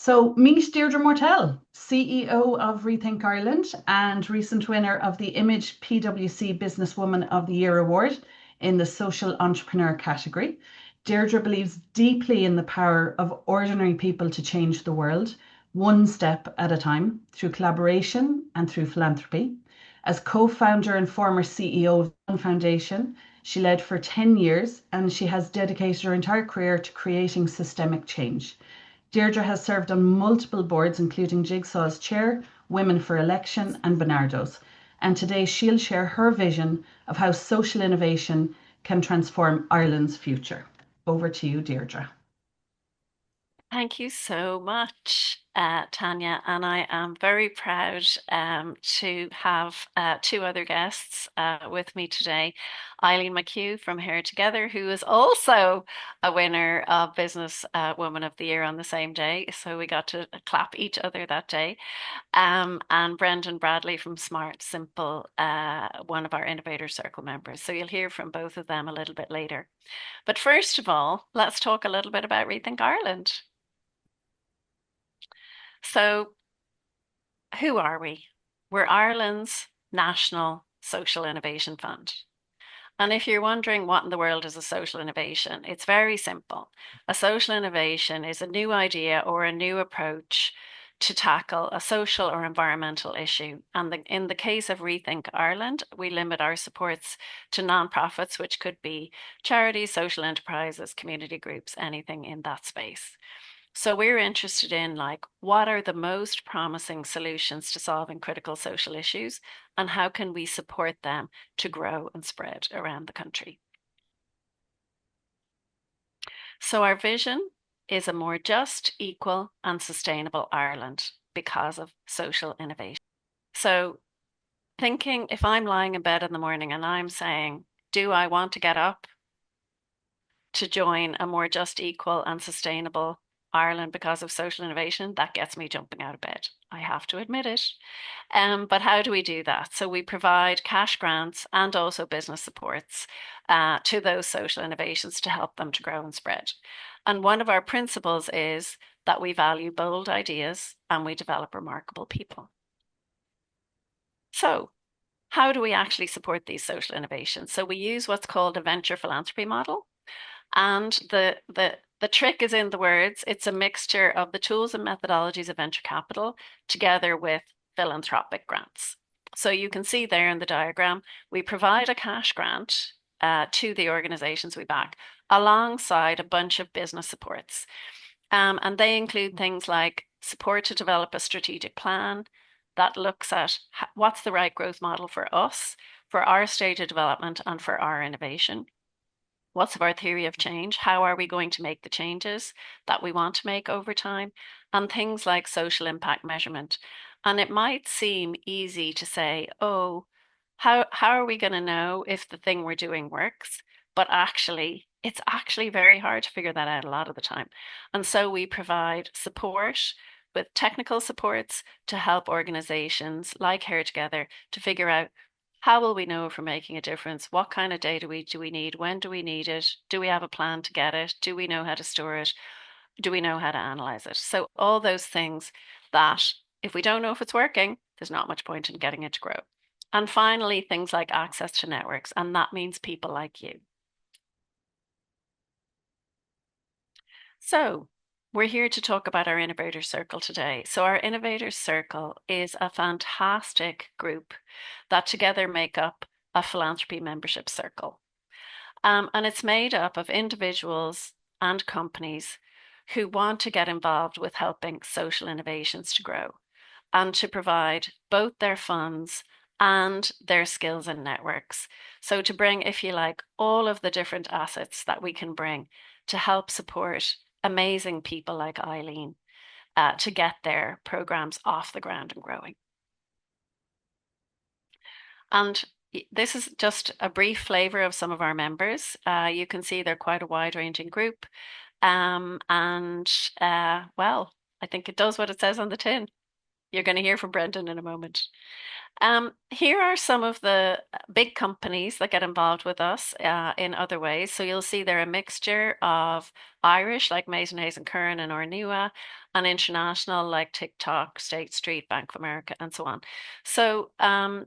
So meet Deirdre Mortell, CEO of Rethink Ireland and recent winner of the Image PwC Businesswoman of the Year award in the social entrepreneur category. Deirdre believes deeply in the power of ordinary people to change the world, one step at a time, through collaboration and through philanthropy. As co-founder and former CEO of the Foundation, she led for 10 years and she has dedicated her entire career to creating systemic change. Deirdre has served on multiple boards, including Jigsaw's chair, Women for Election, and Bernardo's. And today she'll share her vision of how social innovation can transform Ireland's future. Over to you, Deirdre. Thank you so much, Tanya. And I am very proud to have two other guests with me today. Eileen McHugh from Here Together, who is also a winner of Business Woman of the Year on the same day. So we got to clap each other that day. And Brendan Bradley from SmartSimple, one of our Innovators Circle members. So you'll hear from both of them a little bit later. But first of all, let's talk a little bit about Rethink Ireland. So, who are we? We're Ireland's National Social Innovation Fund. And if you're wondering what in the world is a social innovation, it's very simple. A social innovation is a new idea or a new approach to tackle a social or environmental issue. And in the case of Rethink Ireland, we limit our supports to nonprofits, which could be charities, social enterprises, community groups, anything in that space. So we're interested in what are the most promising solutions to solving critical social issues and how can we support them to grow and spread around the country. So our vision is a more just, equal and sustainable Ireland because of social innovation. So thinking if I'm lying in bed in the morning and I'm saying, do I want to get up to join a more just, equal and sustainable Ireland because of social innovation, that gets me jumping out of bed. I have to admit it. But how do we do that? So we provide cash grants and also business supports to those social innovations to help them to grow and spread. And one of our principles is that we value bold ideas and we develop remarkable people. So how do we actually support these social innovations? So we use what's called a venture philanthropy model. And the trick is in the words. It's a mixture of the tools and methodologies of venture capital together with philanthropic grants. So you can see there in the diagram, we provide a cash grant to the organizations we back alongside a bunch of business supports. And they include things like support to develop a strategic plan that looks at what's the right growth model for us, for our stage of development, and for our innovation. What's our theory of change? How are we going to make the changes that we want to make over time? And things like social impact measurement. And it might seem easy to say, oh, how are we going to know if the thing we're doing works? But actually, it's actually very hard to figure that out a lot of the time. And so we provide support with technical supports to help organizations like Here Together to figure out how will we know if we're making a difference? What kind of data do we need? When do we need it? Do we have a plan to get it? Do we know how to store it? Do we know how to analyze it? So all those things that if we don't know if it's working, there's not much point in getting it to grow. And finally, things like access to networks, and that means people like you. So we're here to talk about our Innovators Circle today. So our Innovators Circle is a fantastic group that together make up a philanthropy membership circle. And it's made up of individuals and companies who want to get involved with helping social innovations to grow and to provide both their funds and their skills and networks. So to bring, if you like, all of the different assets that we can bring to help support amazing people like Eileen to get their programs off the ground and growing. And this is just a brief flavor of some of our members. You can see they're quite a wide-ranging group. Well, I think it does what it says on the tin. You're going to hear from Brendan in a moment. Here are some of the big companies that get involved with us in other ways. So you'll see they're a mixture of Irish, like Mason Hayes and Curran and Ornua, and international, like TikTok, State Street, Bank of America, and so on. So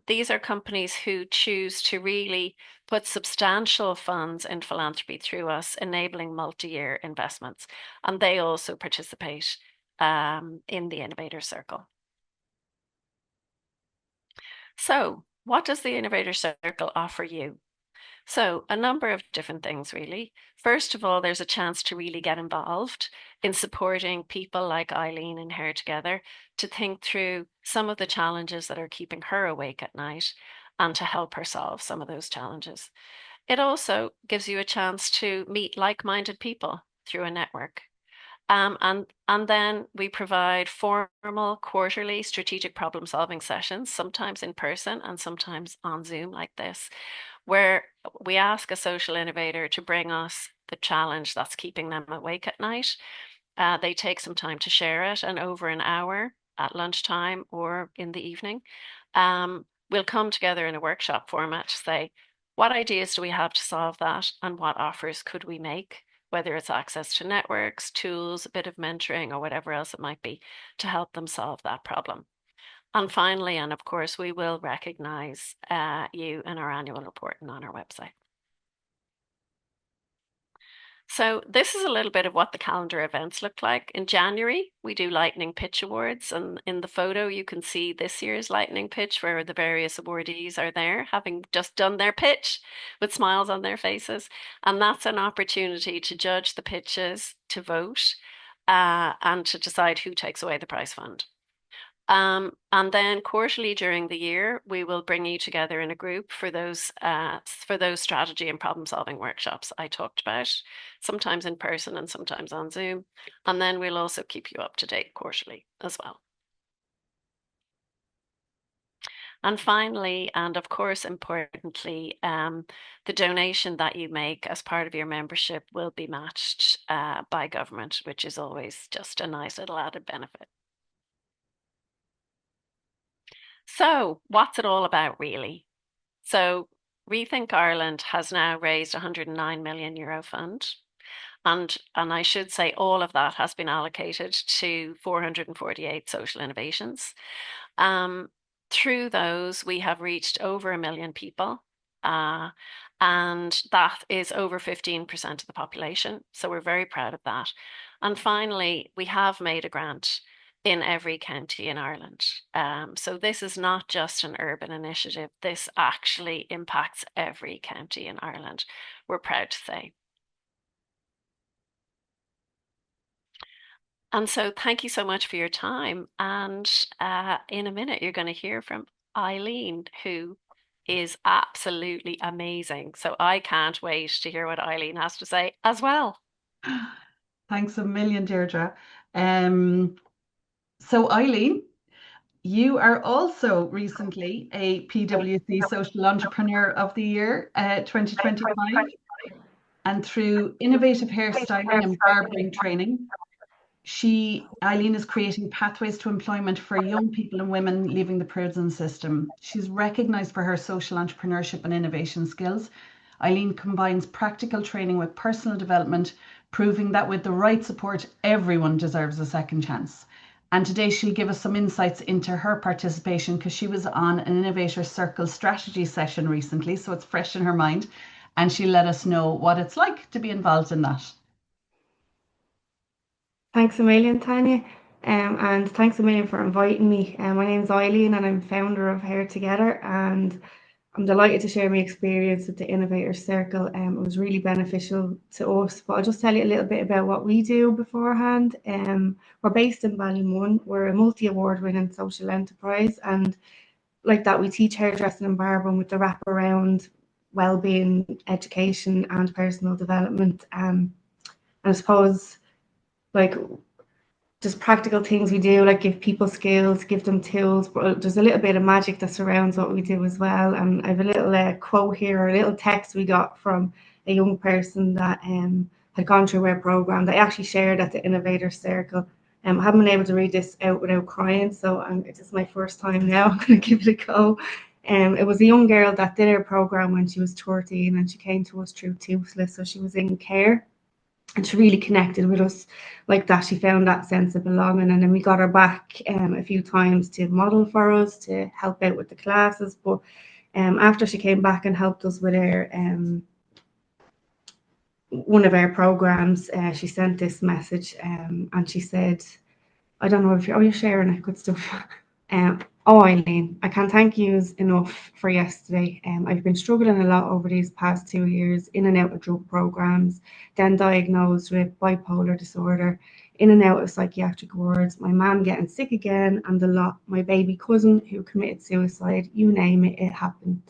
these are companies who choose to really put substantial funds in philanthropy through us, enabling multi-year investments. And they also participate in the Innovators Circle. So, what does the Innovator Circle offer you? So, a number of different things, really. First of all, there's a chance to really get involved in supporting people like Eileen and her together to think through some of the challenges that are keeping her awake at night and to help her solve some of those challenges. It also gives you a chance to meet like-minded people through a network. And then we provide formal quarterly strategic problem solving sessions, sometimes in person and sometimes on Zoom like this, where we ask a social innovator to bring us the challenge that's keeping them awake at night. They take some time to share it, and over an hour at lunchtime or in the evening, we'll come together in a workshop format to say, what ideas do we have to solve that, and what offers could we make? Whether it's access to networks, tools, a bit of mentoring, or whatever else it might be to help them solve that problem. And finally, and of course, we will recognize you in our annual report and on our website. So this is a little bit of what the calendar events look like. In January, we do Lightning Pitch Awards. And in the photo, you can see this year's Lightning Pitch where the various awardees are there, having just done their pitch with smiles on their faces. And that's an opportunity to judge the pitches, to vote, and to decide who takes away the prize fund. And then quarterly during the year, we will bring you together in a group for those strategy and problem solving workshops I talked about, sometimes in person and sometimes on Zoom. And then we'll also keep you up to date quarterly as well. And finally, and of course, importantly, the donation that you make as part of your membership will be matched by government, which is always just a nice little added benefit. So what's it all about, really? So Rethink Ireland has now raised a €109 million fund. And I should say all of that has been allocated to 448 social innovations. Through those, we have reached over 1 million people. And that is over 15% of the population. So we're very proud of that. And finally, we have made a grant in every county in Ireland. So this is not just an urban initiative. This actually impacts every county in Ireland, we're proud to say. And so thank you so much for your time. And in a minute, you're going to hear from Eileen, who is absolutely amazing. So I can't wait to hear what Eileen has to say as well. Thanks a million, Deirdre. So Eileen, you are also recently a PwC Social Entrepreneur of the Year 2025. And through innovative hairstyling and barbering training, Eileen is creating pathways to employment for young people and women leaving the prison system. She's recognized for her social entrepreneurship and innovation skills. Eileen combines practical training with personal development, proving that with the right support, everyone deserves a second chance. And today she'll give us some insights into her participation because she was on an Innovators Circle strategy session recently, so it's fresh in her mind. And she'll let us know what it's like to be involved in that. Thanks a million, Tanya, and thanks a million for inviting me. My name's Eileen and I'm founder of Hair Together, and I'm delighted to share my experience with the Innovators Circle. It was really beneficial to us, but I'll just tell you a little bit about what we do beforehand. We're based in Ballymun. We're a multi-award winning social enterprise, and like that, we teach hairdressing and barbering with the wraparound well-being, education and personal development. And I suppose like just practical things we do, like give people skills, give them tools, but there's a little bit of magic that surrounds what we do as well. And I have a little quote here, or a little text we got from a young person that had gone through our program that I actually shared at the Innovator Circle I haven't been able to read this out without crying, so it's just my first time now. I'm going to give it a go. It was a young girl that did our program when she was 13, and she came to us through Toothless, so she was in care. And she really connected with us like that. She found that sense of belonging, and then we got her back a few times to model for us, to help out with the classes. But after she came back and helped us with our one of our programs, she sent this message, and she said, I don't know if you're sharing it, good stuff. Oh, Eileen, I can't thank you enough for yesterday. I've been struggling a lot over these past 2 years, in and out of drug programs, then diagnosed with bipolar disorder, in and out of psychiatric wards, my mum getting sick again, and the lot, my baby cousin who committed suicide, you name it, it happened.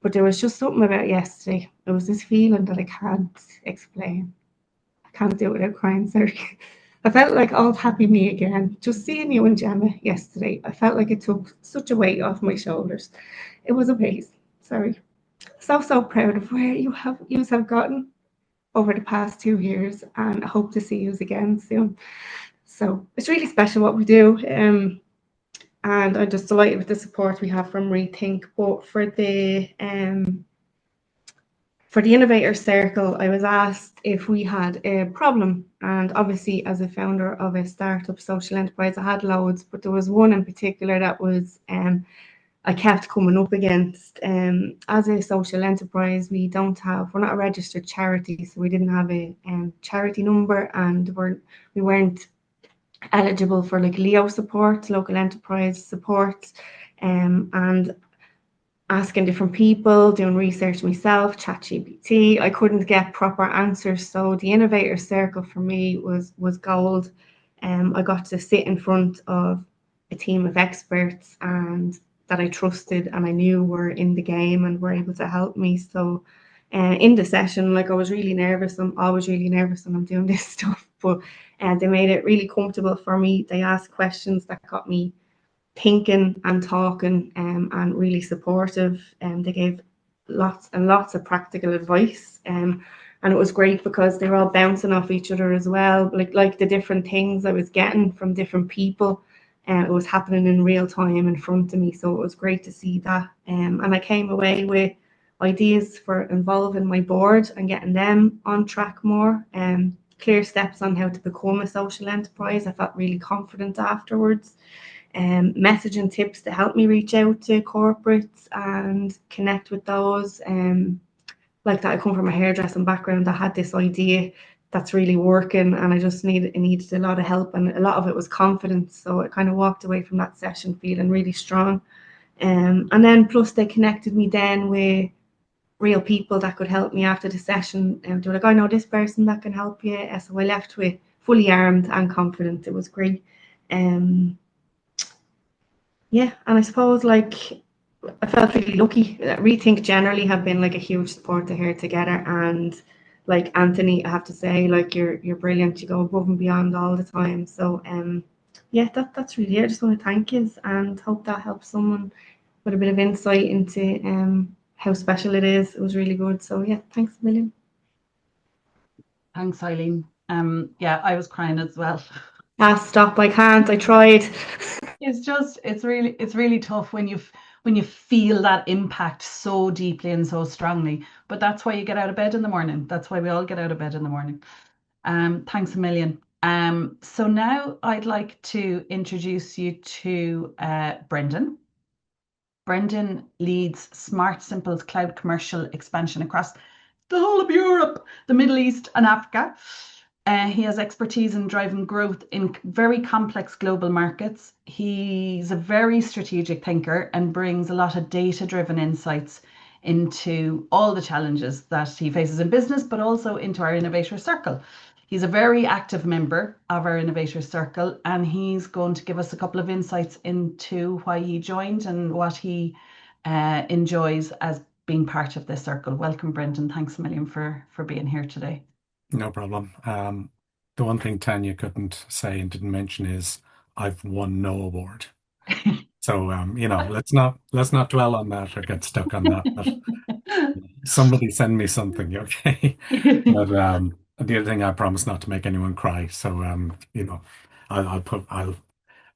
But there was just something about yesterday. It was this feeling that I can't explain. I can't do it without crying, sorry. I felt like old happy me again. Just seeing you and Gemma yesterday, I felt like it took such a weight off my shoulders. It was amazing. Sorry. So proud of where you have gotten over the past 2 years, and I hope to see you again soon. So it's really special what we do. And I'm just delighted with the support we have from Rethink. But for the Innovators Circle, I was asked if we had a problem. And obviously, as a founder of a startup social enterprise, I had loads, but there was one in particular that was I kept coming up against. As a social enterprise, we're not a registered charity, so we didn't have a charity number, and we weren't eligible for like LEO support, local enterprise support, and asking different people, doing research myself, ChatGPT. I couldn't get proper answers. So the Innovator Circle for me was gold. I got to sit in front of a team of experts and that I trusted and I knew were in the game and were able to help me. So in the session, like I was really nervous. I'm always really nervous when I'm doing this stuff, but they made it really comfortable for me. They asked questions that got me thinking and talking, and really supportive. They gave lots and lots of practical advice, and it was great because they were all bouncing off each other as well. Like the different things I was getting from different people, and it was happening in real time in front of me. So it was great to see that. And I came away with ideas for involving my board and getting them on track more. Clear steps on how to become a social enterprise. I felt really confident afterwards. Messaging tips to help me reach out to corporates and connect with those. Like that, I come from a hairdressing background. I had this idea that's really working, and I just needed a lot of help, and a lot of it was confidence. So I kind of walked away from that session feeling really strong. And then plus they connected me then with real people that could help me after the session, and they were like, I know this person that can help you. So I left with fully armed and confident. It was great. Yeah, and I suppose like I felt really lucky. Rethink generally have been like a huge support to Here Together, and like Anthony, I have to say, like you're brilliant. You go above and beyond all the time. So yeah, that's really it. I just want to thank you and hope that helps someone with a bit of insight into how special it is. It was really good. So yeah, thanks a million. Thanks, Eileen. Yeah, I was crying as well. Ah, stop! I can't. I tried. It's really tough when you feel that impact so deeply and so strongly. But that's why you get out of bed in the morning. That's why we all get out of bed in the morning. Thanks a million. So now I'd like to introduce you to Brendan. Brendan leads SmartSimple's cloud commercial expansion across the whole of Europe, the Middle East, and Africa. He has expertise in driving growth in very complex global markets. He's a very strategic thinker and brings a lot of data-driven insights into all the challenges that he faces in business, but also into our Innovators Circle. He's a very active member of our Innovators Circle, and he's going to give us a couple of insights into why he joined and what he enjoys as being part of this circle. Welcome, Brendan. Thanks a million for being here today. No problem. The one thing Tanya couldn't say and didn't mention is I've won no award. So let's not dwell on that or get stuck on that. But somebody send me something, okay? But the other thing, I promise not to make anyone cry. So I'll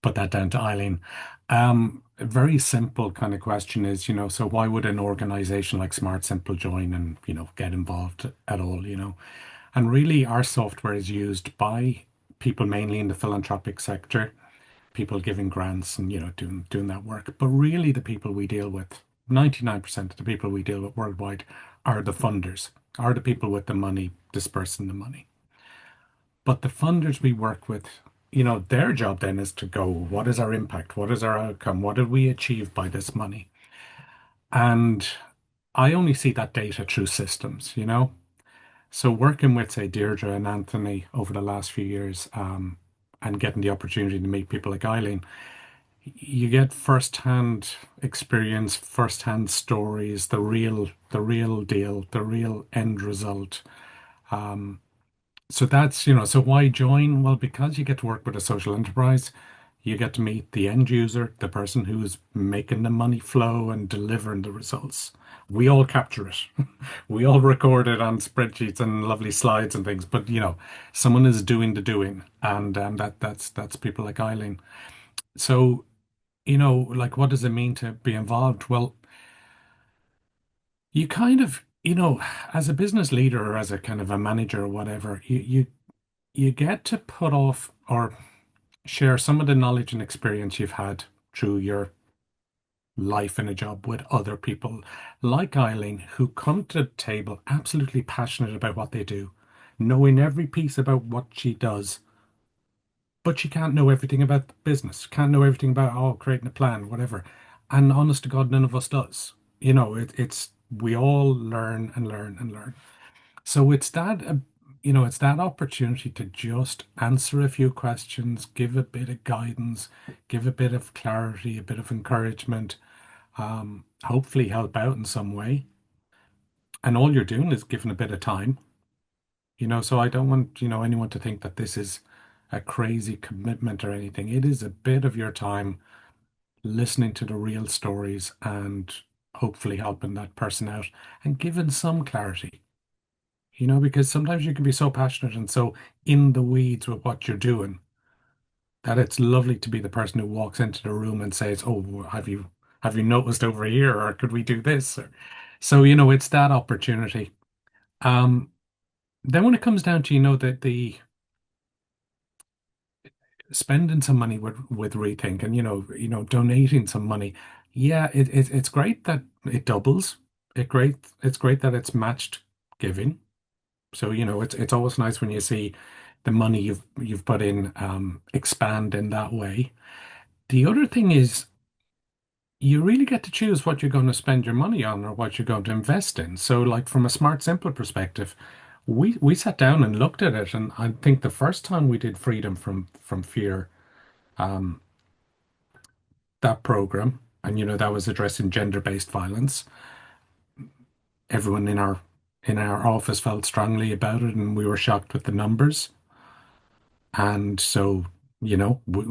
put that down to Eileen. A very simple kind of question is, so why would an organization like SmartSimple join and, get involved at all, And really our software is used by people mainly in the philanthropic sector, people giving grants and, doing that work. But really the people we deal with, 99% of the people we deal with worldwide are the funders, are the people with the money dispersing the money. But the funders we work with, their job then is to go, what is our impact? What is our outcome? What did we achieve by this money? And I only see that data through systems. So working with, say, Deirdre and Anthony over the last few years, and getting the opportunity to meet people like Eileen, you get first-hand experience, first-hand stories, the real deal, the real end result. So so why join? Well, because you get to work with a social enterprise, you get to meet the end user, the person who's making the money flow and delivering the results. We all capture it. We all record it on spreadsheets and lovely slides and things, but someone is doing the doing, and that's people like Eileen. So, like what does it mean to be involved? Well, you kind of, as a business leader or as a kind of a manager or whatever, you get to put off or share some of the knowledge and experience you've had through your life in a job with other people like Eileen, who come to the table absolutely passionate about what they do, knowing every piece about what she does, but she can't know everything about the business, can't know everything about, creating a plan, whatever. And honest to God, none of us does. It's we all learn and learn and learn. So it's that opportunity to just answer a few questions, give a bit of guidance, give a bit of clarity, a bit of encouragement, hopefully help out in some way. And all you're doing is giving a bit of time, so I don't want, anyone to think that this is a crazy commitment or anything. It is a bit of your time listening to the real stories and hopefully helping that person out and giving some clarity. Because sometimes you can be so passionate and so in the weeds with what you're doing that it's lovely to be the person who walks into the room and says, "Oh, have you noticed over here, or could we do this?" So, it's that opportunity. Then when it comes down to, that the spending some money with Rethink and, donating some money, yeah, it's great that it doubles. It's great that it's matched giving. So, it's always nice when you see the money you've put in expand in that way. The other thing is you really get to choose what you're going to spend your money on or what you're going to invest in. So, like from a SmartSimple perspective, we sat down and looked at it, and I think the first time we did Freedom from Fear, um, that program, and that was addressing gender-based violence. Everyone in our office felt strongly about it, and we were shocked with the numbers. And so, you know, we,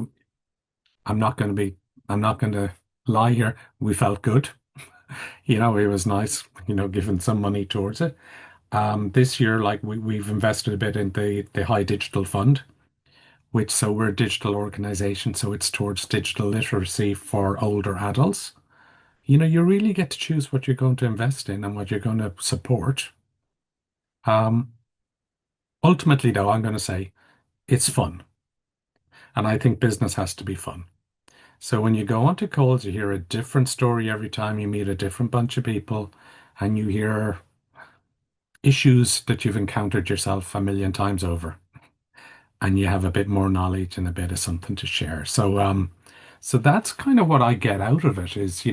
I'm not going to be, I'm not going to lie here. We felt good. It was nice, giving some money towards it. This year, like we've invested a bit in the High Digital Fund, which so we're a digital organization, so it's towards digital literacy for older adults. You really get to choose what you're going to invest in and what you're going to support. Um, Ultimately, though, I'm going to say it's fun. And I think business has to be fun. So when you go onto calls, you hear a different story every time you meet a different bunch of people and you hear issues that you've encountered yourself a million times over. And you have a bit more knowledge and a bit of something to share. So that's kind of what I get out of it is,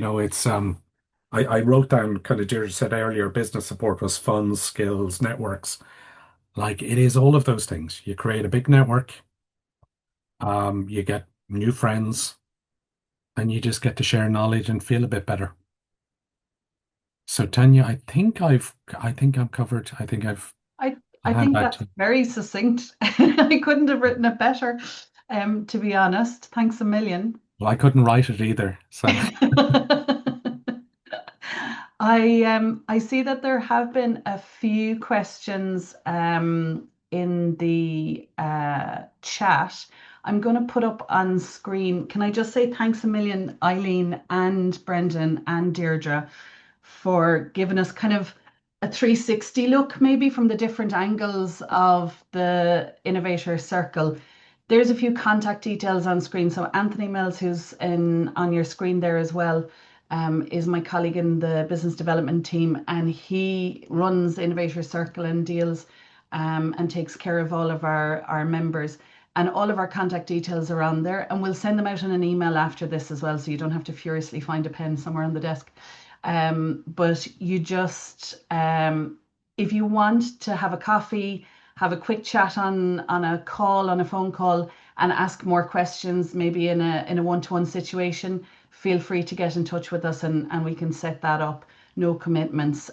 I wrote down kind of Deirdre said earlier, business support was funds, skills, networks. Like it is all of those things. You create a big network, you get new friends, and you just get to share knowledge and feel a bit better. So Tanya, I think I'm covered. I think I I'll hand think back that's to you. very succinct. I couldn't have written it better, to be honest. Thanks a million. Well, I couldn't write it either. So I see that there have been a few questions in the chat. I'm going to put up on screen. Can I just say thanks a million, Eileen and Brendan and Deirdre, for giving us kind of a 360 look, maybe from the different angles of the Innovator Circle. There's a few contact details on screen. So Anthony Mills, who's on your screen there as well, is my colleague in the business development team, and he runs Innovator Circle and deals and takes care of all of our members. And all of our contact details are on there, and we'll send them out in an email after this as well, so you don't have to furiously find a pen somewhere on the desk. But you just, if you want to have a coffee, have a quick chat on a phone call, and ask more questions, maybe in a one-to-one situation, feel free to get in touch with us, and we can set that up. No commitments.